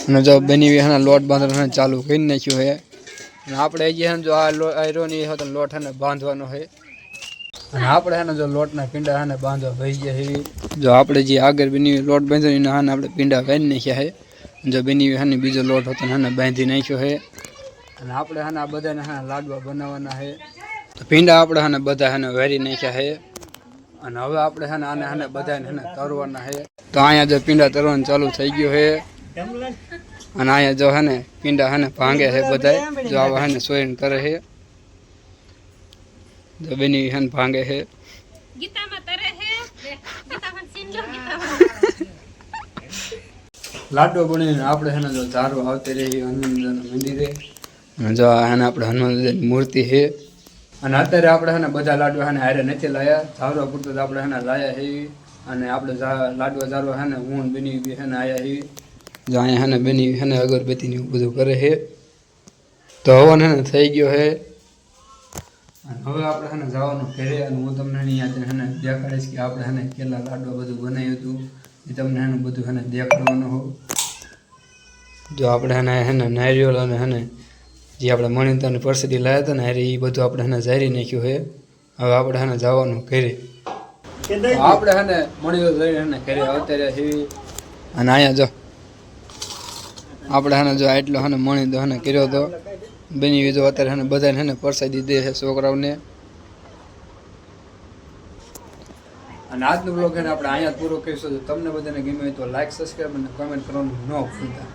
અને જો બની હે લોટ બાંધવાનો ચાલુ કરી નાખ્યું હે અને આપણે હજી હે જો આ આયરો ની હતો લોટ હે બાંધવાનો હે અને આપણે હે જો લોટના પીંડા હે બાંધવા ભઈ ગયા હે જો આપણે જે આગળ બની લોટ બાંધ્યો એના હે આપણે પીંડા કાઢી નાખ્યા હે જો બની હે બીજો લોટ હતો હે બાંધી નાખ્યો હે અને આપણે હે આ બધાને હે લાડવા બનાવવાના હે તો પીંડા આપણે હે બધા હે વેરી નાખ્યા હે અને હવે આપણે હે આને બધાને હે તરવાના હે તો અહીંયા જો પીંડા તરવાનું ચાલુ થઈ ગયું હે અને અહીંયા જો હે પીંડા હે ભાંગે છે બધા જો આવા હે સોયન કરે છે જો બેની હે ભાંગે છે ગીતામાં તરે છે ગીતામાં સિંજો ગીતામાં લાડો બનીને આપણે હે જો ધારો આવતે રહી હનુમાનજીના મંદિરે અને જો હે આપણે હનુમાનજીની મૂર્તિ છે અને અત્યારે આપણે હે બધા લાડવા હે હારે નથી લાયા ધારો પૂરતો આપણે હે લાયા છે અને આપણે લાડવા ધારો હે હું બની હે આયા છે જો અહીંયા હે બની હે અગરબત્તી ને બધું કરે છે તો હવન હે થઈ ગયો છે અને હવે આપણે હે જવાનું ઘરે અને હું તમને અહીંયા હે દેખાડીશ કે આપણે હે કેટલા લાડવા બધું બનાવ્યું હતું એ તમને હે બધું હે દેખાડવાનું હો જો આપણે હે નારિયેળ અને હે જે આપણે મણિતાની પરસેદી લાયા હતા ને એ બધું આપણે હે ઝારી નાખ્યું છે હવે આપણે હે જવાનું ઘરે આપણે હે મણિયો લઈને ઘરે અત્યારે અને અહીંયા જો આપણે હે જો એટલો હે મણી દો હે કર્યો હતો બની જો અત્યારે હે બધાને હે પરસાદી દે છે છોકરાઓને અને આજનો બ્લોગ હે આપણે અહીંયા પૂરો કરીશું. તમને બધાને ગમ્યો હોય તો લાઈક સબસ્ક્રાઈબ અને કમેન્ટ કરવાનું ન ભૂલતા.